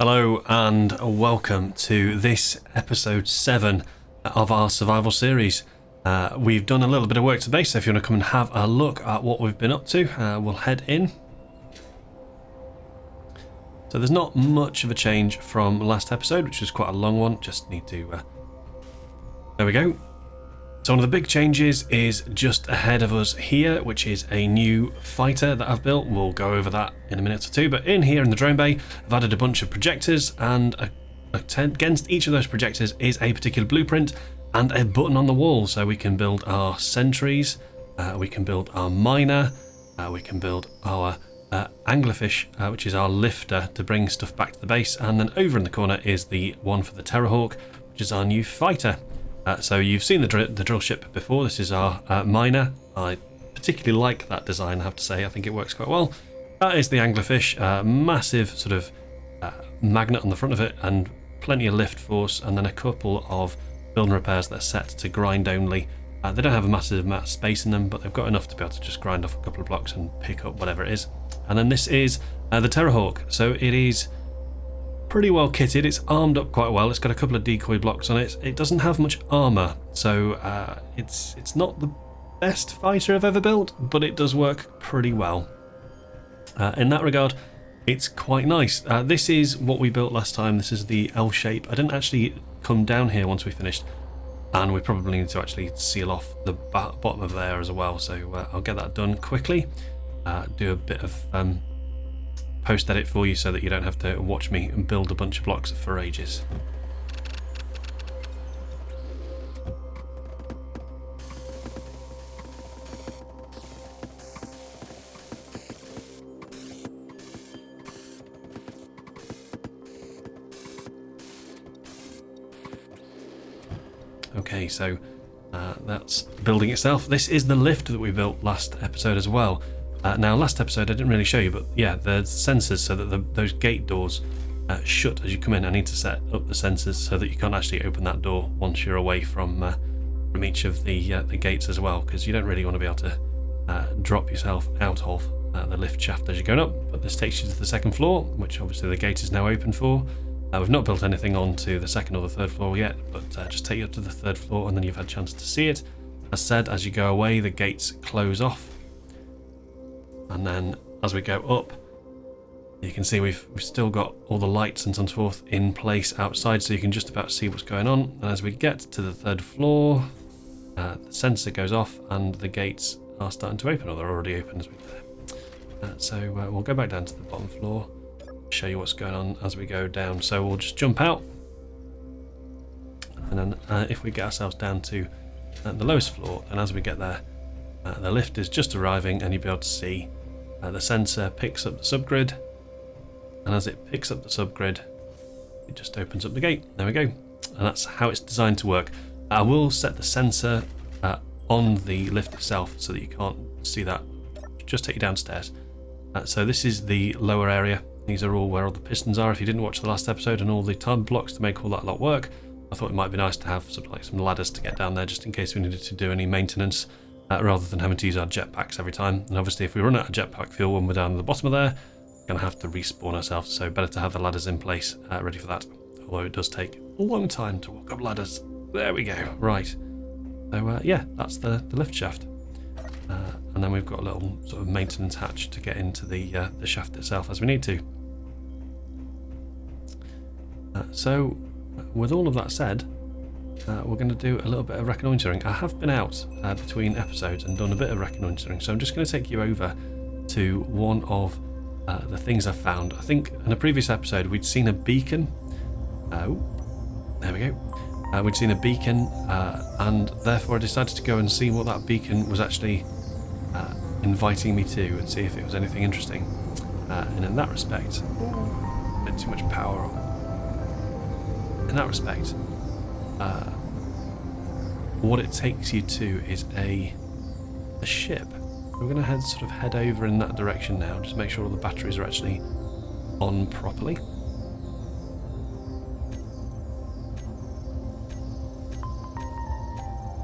Hello and welcome to this episode 7 of our survival series. We've done a little bit of work today, so if you want to come and have a look at what we've been up to, we'll head in. So there's not much of a change from last episode, which was quite a long one. Just need to... There we go. So one of the big changes is just ahead of us here, which is a new fighter that I've built. We'll go over that in a minute or two. But in here in the drone bay, I've added a bunch of projectors, and against each of those projectors is a particular blueprint and a button on the wall. So we can build our sentries, we can build our miner, we can build our anglerfish, which is our lifter to bring stuff back to the base. And then over in the corner is the one for the Terrorhawk, which is our new fighter. So you've seen the drill ship before. This is our miner. I particularly like that design, I have to say. I think it works quite well. That is the anglerfish, massive sort of magnet on the front of it and plenty of lift force, and then a couple of build and repairs that are set to grind only. They don't have a massive amount of space in them, but they've got enough to be able to just grind off a couple of blocks and pick up whatever it is. And then this is the Terrorhawk. So it is pretty well kitted. It's armed up quite well. It's got a couple of decoy blocks on it. It doesn't have much armor, so it's not the best fighter I've ever built, but it does work pretty well. In that regard, it's quite nice. This is what we built last time. This is the L shape. I didn't actually come down here once we finished, and we probably need to actually seal off the bottom of there as well, so I'll get that done quickly. Do a bit of post edit for you so that you don't have to watch me build a bunch of blocks for ages. Okay, so that's building itself. This is the lift that we built last episode as well. Now, last episode I didn't really show you, but yeah, the sensors so that those gate doors shut as you come in. I need to set up the sensors so that you can't actually open that door once you're away from each of the gates as well, because you don't really want to be able to drop yourself out of the lift shaft as you're going up. But this takes you to the second floor, which obviously the gate is now open for. We've not built anything onto the second or the third floor yet, but just take you up to the third floor and then you've had a chance to see it. As said, as you go away, the gates close off. And then as we go up, you can see we've still got all the lights and so forth in place outside, so you can just about see what's going on. And as we get to the third floor, the sensor goes off and the gates are starting to open, or they're already open as we go there. So we'll go back down to the bottom floor, show you what's going on as we go down. So we'll just jump out, and then if we get ourselves down to the lowest floor, and as we get there, the lift is just arriving, and you'll be able to see the sensor picks up the subgrid, and as it picks up the subgrid, it just opens up the gate. There we go, and that's how it's designed to work. I will set the sensor on the lift itself so that you can't see that. Just take you downstairs. So this is the lower area. These are all where all the pistons are. If you didn't watch the last episode and all the time blocks to make all that lot work, I thought it might be nice to have sort of like some ladders to get down there just in case we needed to do any maintenance. Rather than having to use our jetpacks every time. And obviously if we run out of jetpack fuel when we're down at the bottom of there, we're going to have to respawn ourselves, so better to have the ladders in place ready for that, although it does take a long time to walk up ladders. There we go, right. So yeah, that's the lift shaft. And then we've got a little sort of maintenance hatch to get into the shaft itself as we need to. So with all of that said, we're going to do a little bit of reconnoitering. I have been out between episodes and done a bit of reconnoitering, so I'm just going to take you over to one of the things I've found. I think in a previous episode we'd seen a beacon. Oh, there we go. We'd seen a beacon, and therefore I decided to go and see what that beacon was actually inviting me to, and see if it was anything interesting. And in that respect, a bit too much power on. In that respect, what it takes you to is a ship. We're going to sort of head over in that direction now, just make sure all the batteries are actually on properly.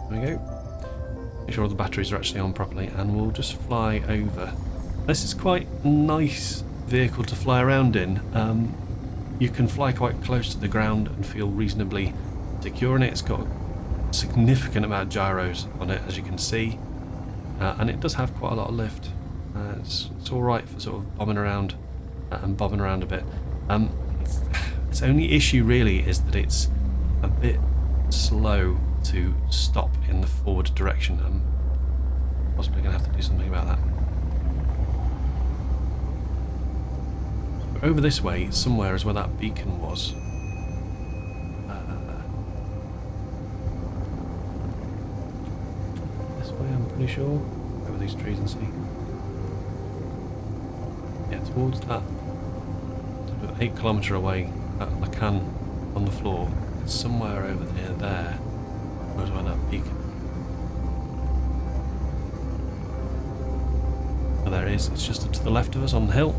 There we go. Make sure all the batteries are actually on properly, and we'll just fly over. This is quite a nice vehicle to fly around in. you can fly quite close to the ground and feel reasonably secure in it. It's got a significant amount of gyros on it, as you can see, and it does have quite a lot of lift. It's alright for sort of bombing around and bobbing around a bit. Its only issue really is that it's a bit slow to stop in the forward direction. I'm possibly going to have to do something about that. Over this way, somewhere, is where that beacon was. This way, I'm pretty sure. Over these trees and see. Yeah, towards that. Sort of 8 kilometre away, that Lacan on the floor. It's somewhere over near there. Where's where that beacon? Oh, there it is. It's just to the left of us on the hill.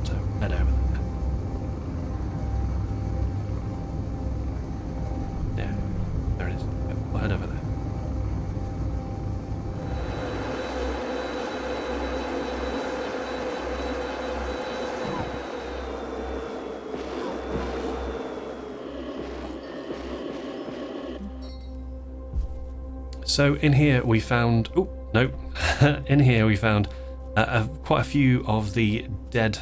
So head over there. Yeah, there it is. Yep, we'll head over there. So in here we found, oh no, in here we found quite a few of the dead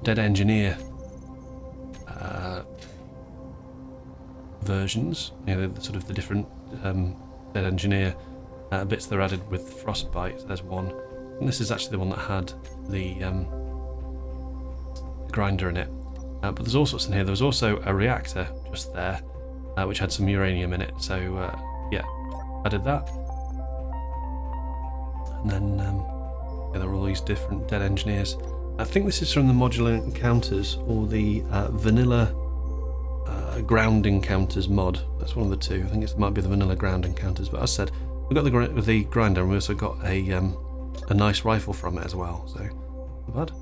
engineer versions. You know, the sort of the different dead engineer bits that are added with frostbite. So there's one, and this is actually the one that had the grinder in it. But there's all sorts in here. There was also a reactor just there, which had some uranium in it. So yeah, added that. And then yeah, there are all these different dead engineers. I think this is from the modular encounters or the vanilla ground encounters mod. That's one of the two. I think it might be the vanilla ground encounters. But as I said, we got the grinder, and we also got a nice rifle from it as well. So not bad.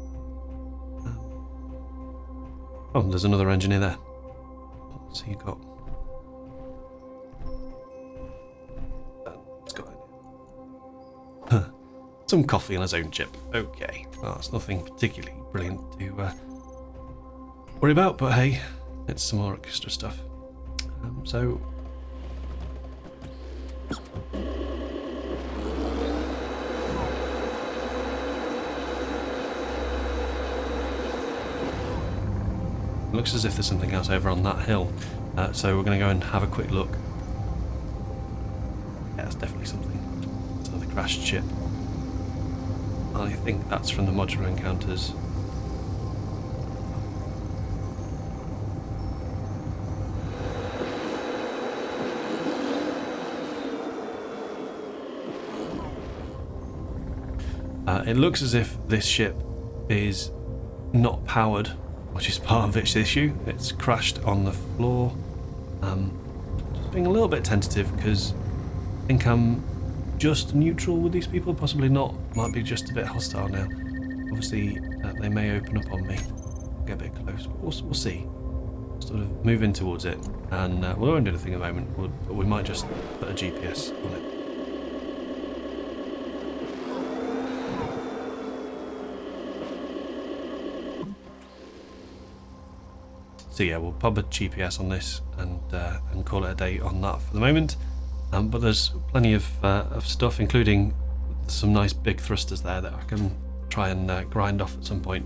Oh, there's another engineer there. So you got. Some coffee on his own chip. Okay, well, it's nothing particularly brilliant to worry about, but hey, it's some more extra stuff. So it looks as if there's something else over on that hill, so we're going to go and have a quick look. Yeah, it's definitely something. It's another crashed ship. I think that's from the modular encounters. It looks as if this ship is not powered, which is part of its issue. It's crashed on the floor. Just being a little bit tentative because I think I'm just neutral with these people, possibly not. Might be just a bit hostile now. Obviously, they may open up on me. Get a bit close, but we'll see. Sort of move in towards it, and we won't do anything at the moment. But we might just put a GPS on it. So yeah, we'll pop a GPS on this and call it a day on that for the moment. But there's plenty of stuff, including some nice big thrusters there that I can try and grind off at some point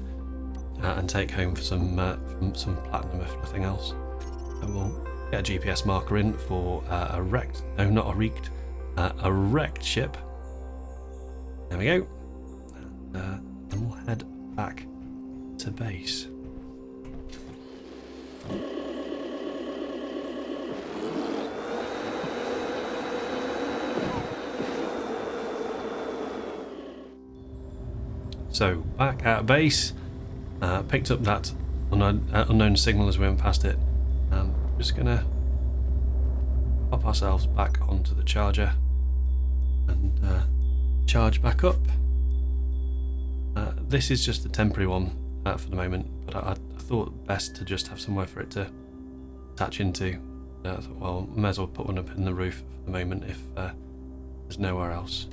and take home for some platinum if nothing else. And we'll get a GPS marker in for a wrecked ship. There we go. And we'll head back to base. So back at base, picked up that unknown signal as we went past it. Just gonna pop ourselves back onto the charger and charge back up. This is just a temporary one for the moment, but I thought best to just have somewhere for it to attach into. I thought, well, I may as well put one up in the roof for the moment if there's nowhere else.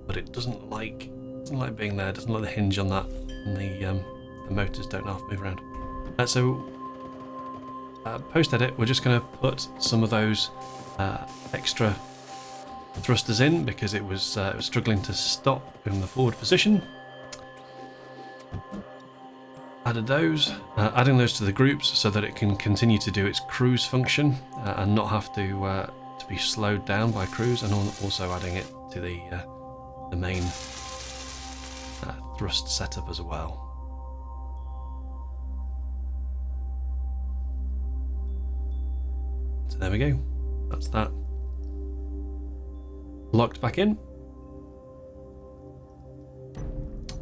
But it doesn't like Doesn't like being there, doesn't like the hinge on that, and the motors don't half move around. Post-edit, we're just going to put some of those extra thrusters in because it was struggling to stop in the forward position. Added those, adding those to the groups so that it can continue to do its cruise function and not have to be slowed down by cruise, and also adding it to the main thrust setup as well. So there we go, that's that locked back in.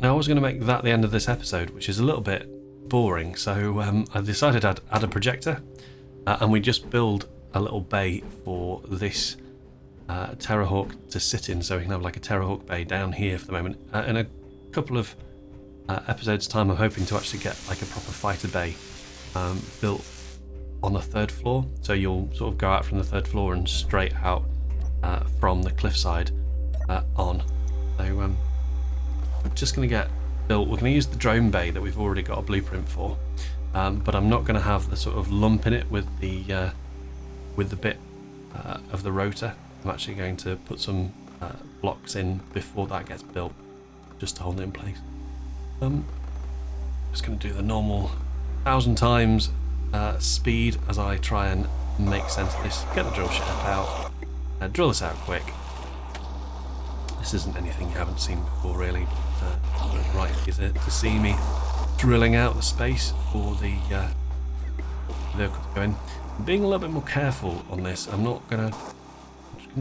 Now I was going to make that the end of this episode, which is a little bit boring, so I decided I'd add a projector and we just build a little bay for this Terrahawk to sit in, so we can have like a Terrahawk bay down here for the moment. In a couple of episodes time I'm hoping to actually get like a proper fighter bay built on the 3rd floor, so you'll sort of go out from the 3rd floor and straight out from the cliffside on. So I'm just going to get built. We're going to use the drone bay that we've already got a blueprint for, but I'm not going to have the sort of lump in it with the bit of the rotor. I'm actually going to put some blocks in before that gets built, just to hold it in place. Just going to do the normal 1,000 times speed as I try and make sense of this. Get the drill shaft out, drill this out quick. This isn't anything you haven't seen before really, but right is it to see me drilling out the space for the vehicle to go in. I'm being a little bit more careful on this. I'm just going to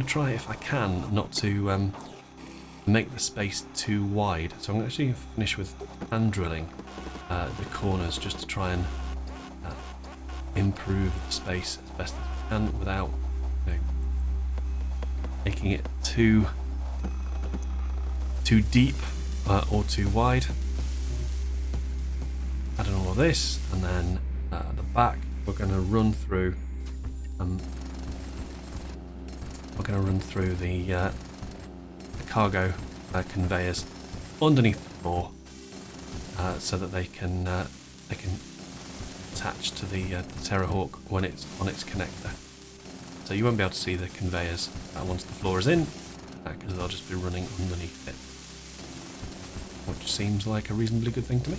try, if I can, not to make the space too wide. So I'm actually going to finish with hand drilling the corners just to try and improve the space as best as we can without making it too deep or too wide. Adding all of this, and then at the back we're going to run through the cargo conveyors underneath the floor, so that they can attach to the Terrahawk when it's on its connector. So you won't be able to see the conveyors once the floor is in, because they'll just be running underneath it, which seems like a reasonably good thing to me.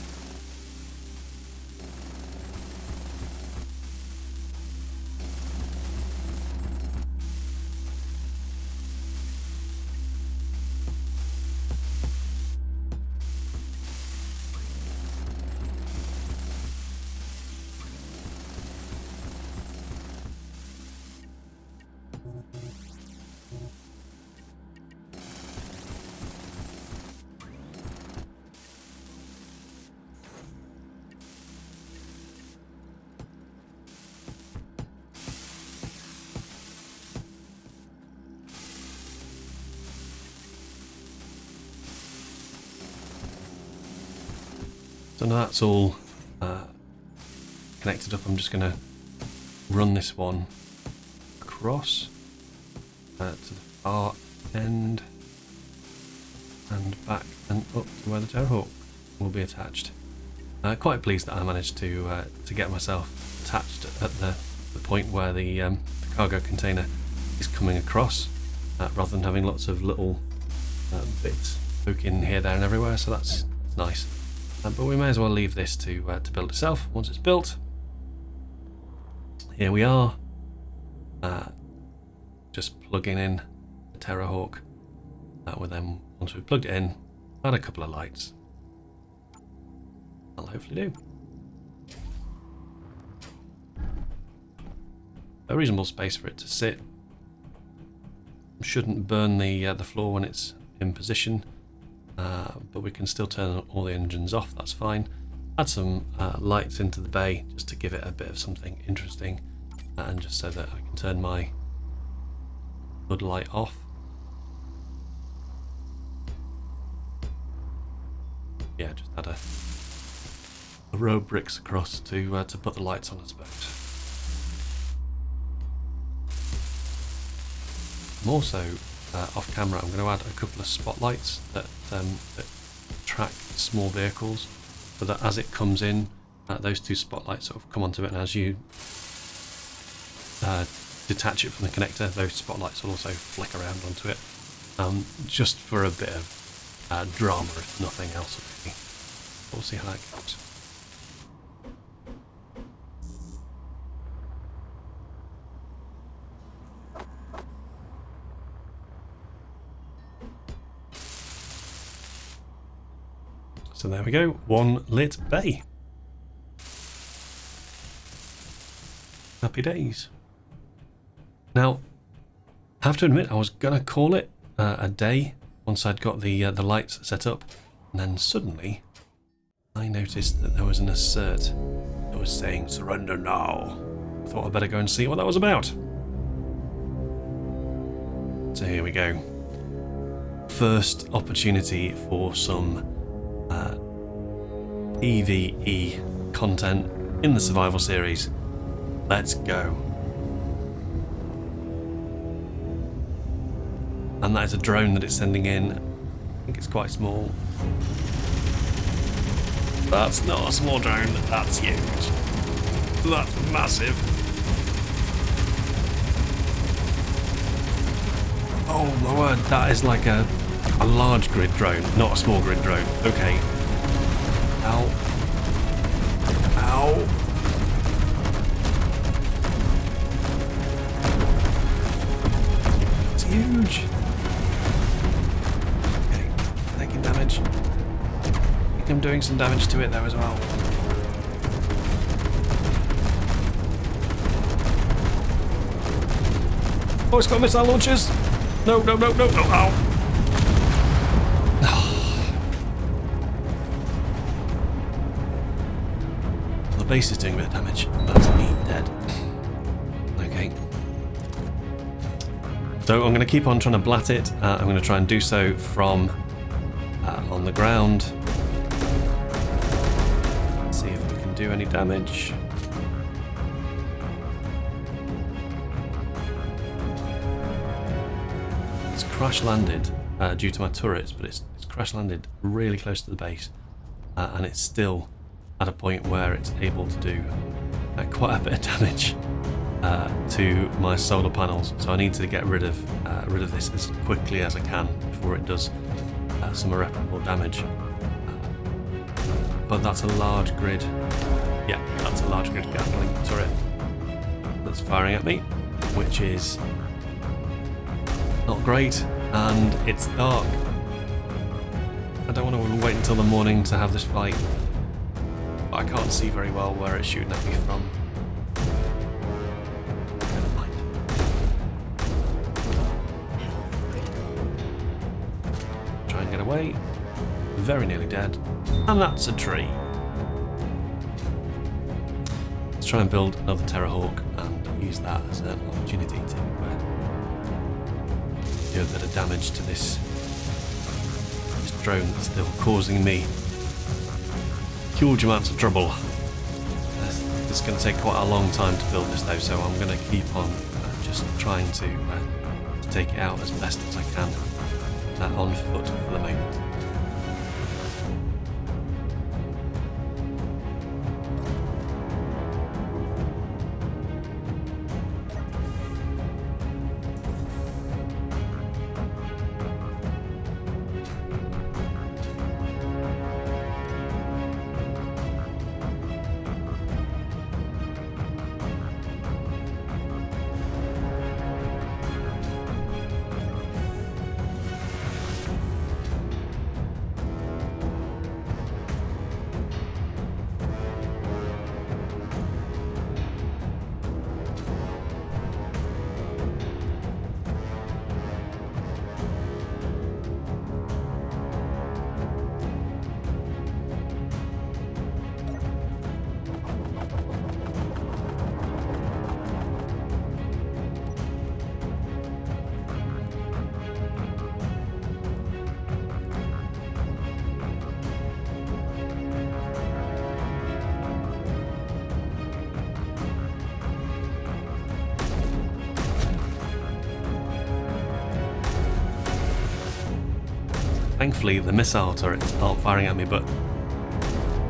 So now that's all connected up, I'm just going to run this one across to the far end and back and up to where the Terrahawk will be attached. Quite pleased that I managed to get myself attached at the point where the cargo container is coming across, rather than having lots of little bits poking here, there and everywhere, so that's nice. But we may as well leave this to build itself once it's built. Here we are, just plugging in the Terrahawk. We'll then, once we've plugged it in, add a couple of lights. That'll hopefully do. A reasonable space for it to sit. Shouldn't burn the floor when it's in position. But we can still turn all the engines off, that's fine. Add some lights into the bay just to give it a bit of something interesting, and just so that I can turn my hood light off. Yeah, just add a row of bricks across to put the lights on, I suppose. I'm also off camera, I'm going to add a couple of spotlights that track small vehicles, so that as it comes in, those two spotlights sort of come onto it, and as you detach it from the connector, those spotlights will also flick around onto it, just for a bit of drama, if nothing else. Really. We'll see how that goes. So there we go, one lit bay. Happy days. Now, I have to admit, I was gonna call it a day once I'd got the lights set up, and then suddenly I noticed that there was an assert that was saying "surrender now." I thought I'd better go and see what that was about. So here we go. First opportunity for some PvE content in the survival series. Let's go. And that is a drone that it's sending in. I think it's quite small. That's not a small drone, that's huge. That's massive. Oh my word, that is like a large grid drone, not a small grid drone. Okay. Ow. Ow. It's huge. Okay, taking damage. I think I'm doing some damage to it though as well. Oh, it's got missile launchers. No, no, no, no, no. Ow. The base is doing a bit of damage. That's me dead. Okay. So I'm going to keep on trying to blat it. I'm going to try and do so from on the ground. See if we can do any damage. It's crash landed due to my turrets, but it's crash landed really close to the base, and it's still at a point where it's able to do quite a bit of damage to my solar panels. So I need to get rid of this as quickly as I can before it does some irreparable damage. But that's a large grid. Yeah, that's a large grid Gatling turret that's firing at me, which is not great, and it's dark. I don't want to wait until the morning to have this fight. I can't see very well where it's shooting at me from. Never mind. Try and get away. Very nearly dead. And that's a tree. Let's try and build another Terrahawk and use that as an opportunity to do a bit of damage to this drone that's still causing me huge amounts of trouble. It's going to take quite a long time to build this though, so I'm going to keep on just trying to take it out as best as I can on foot for the moment. Thankfully, the missile turrets aren't firing at me, but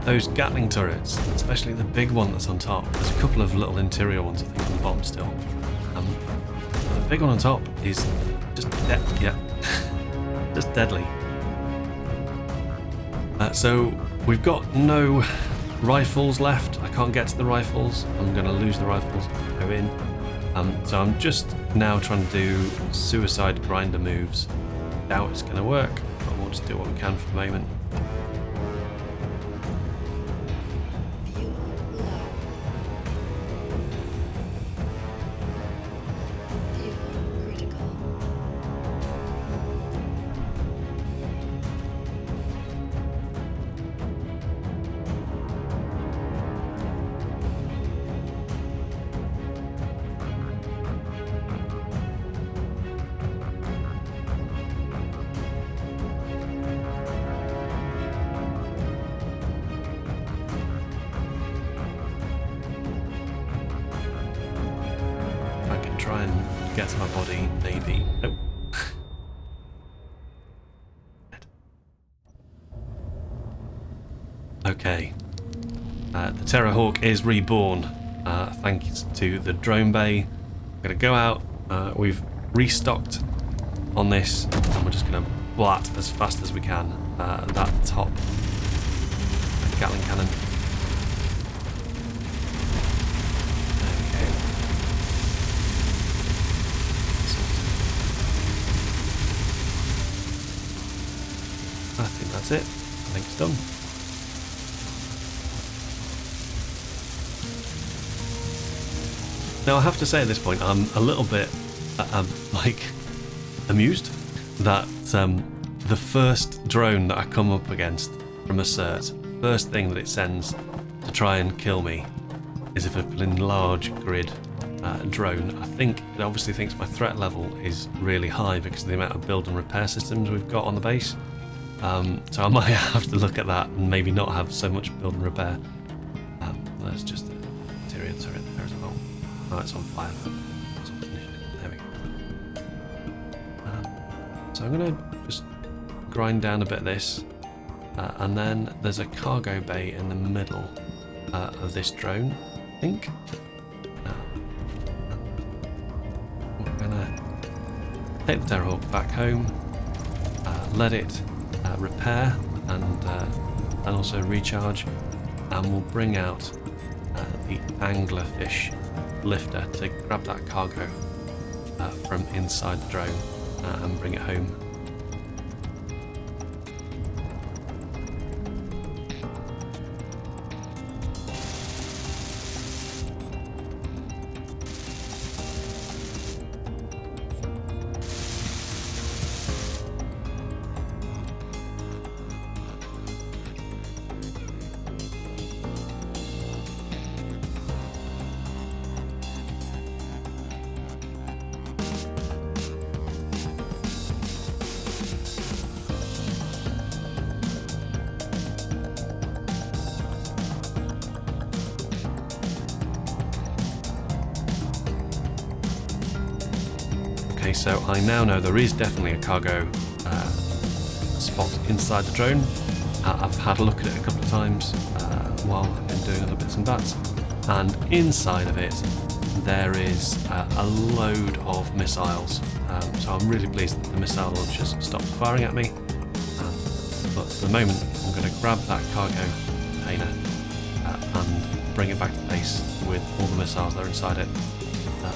those Gatling turrets, especially the big one that's on top, there's a couple of little interior ones I think on the bottom still. The big one on top is just just deadly. So we've got no rifles left. I can't get to the rifles. I'm going to lose the rifles if I go in. So I'm just now trying to do suicide grinder moves. Doubt it's going to work, but we'll just do what we can for the moment. Try and get to my body, maybe. Nope. Okay. The Terror Hawk is reborn, thanks to the drone bay. I'm going to go out. We've restocked on this, and we're just going to blat as fast as we can that top Gatling cannon. I think that's it. I think it's done. Now I have to say at this point I'm a little bit amused that the first drone that I come up against from Assert, first thing that it sends to try and kill me is if an enlarged grid drone. I think it obviously thinks my threat level is really high because of the amount of build and repair systems we've got on the base. So I might have to look at that and maybe not have so much build and repair. There's just the interior turret there as well. Oh, it's on fire. There we go. So I'm going to just grind down a bit of this. And then there's a cargo bay in the middle of this drone, I think. We're going to take the Terror Hawk back home, let it repair and also recharge, and we'll bring out the anglerfish lifter to grab that cargo from inside the drone and bring it home. Okay, so I now know there is definitely a cargo spot inside the drone. I've had a look at it a couple of times while I've been doing other bits and bats, and inside of it there is a load of missiles. So I'm really pleased that the missile launchers stopped firing at me. But for the moment, I'm going to grab that cargo container and bring it back to base with all the missiles that are inside it.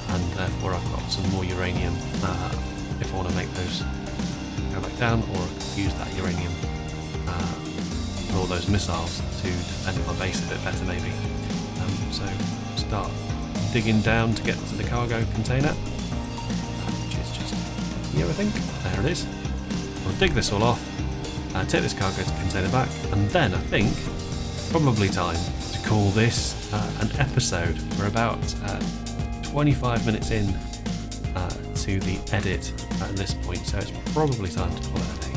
And therefore I've got some more uranium if I want to make those go back down, or use that uranium for all those missiles to defend my base a bit better maybe. So start digging down to get to the cargo container, which is just here I think. There it is. We'll dig this all off, take this cargo container back, and then I think probably time to call this an episode. We're about 25 minutes in to the edit at this point, so it's probably time to call it a day.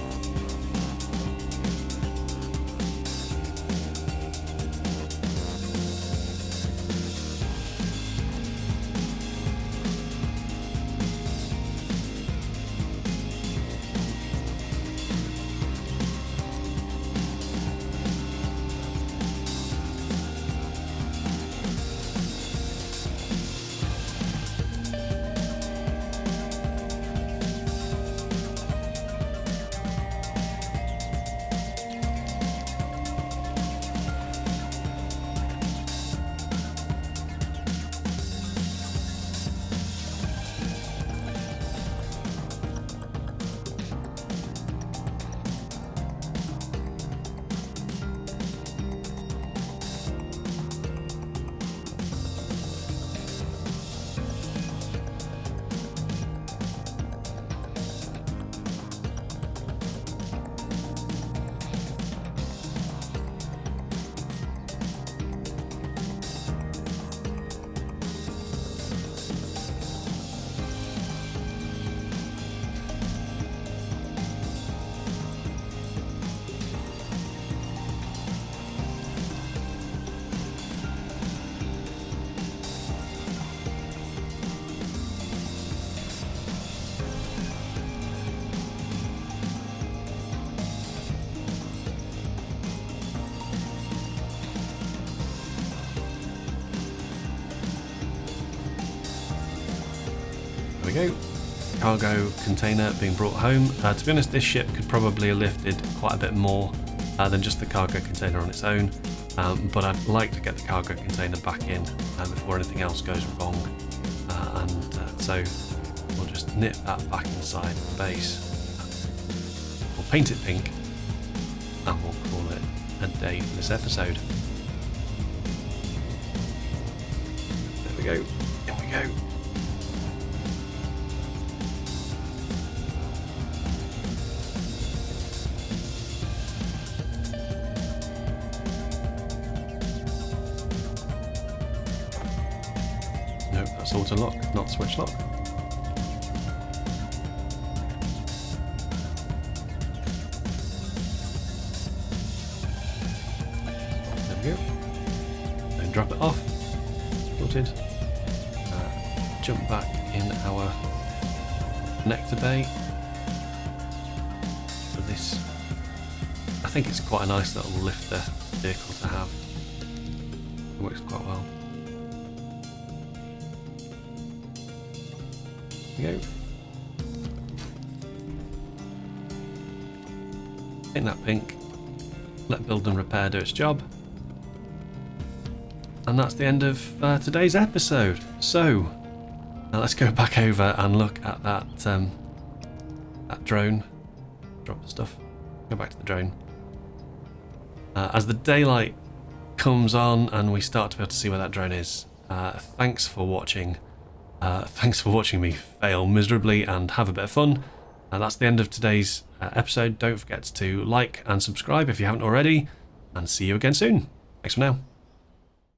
we go. Cargo container being brought home. To be honest, this ship could probably have lifted quite a bit more than just the cargo container on its own, but I'd like to get the cargo container back in before anything else goes wrong, so we'll just knit that back inside the base. We'll paint it pink and we'll call it a day for this episode. There we go. Here we go. Nope, that's auto lock, not switch lock. There we go. Then drop it off. Sorted. Jump back in our connector bay. So this, I think it's quite a nice little lifter vehicle to have. It works quite well. There we go. Paint that pink. Let build and repair do its job. And that's the end of today's episode. So now let's go back over and look at that drone. Drop the stuff. Go back to the drone. As the daylight comes on and we start to be able to see where that drone is. Thanks for watching. Thanks for watching me fail miserably and have a bit of fun. That's the end of today's episode. Don't forget to like and subscribe if you haven't already. And see you again soon. Thanks for now.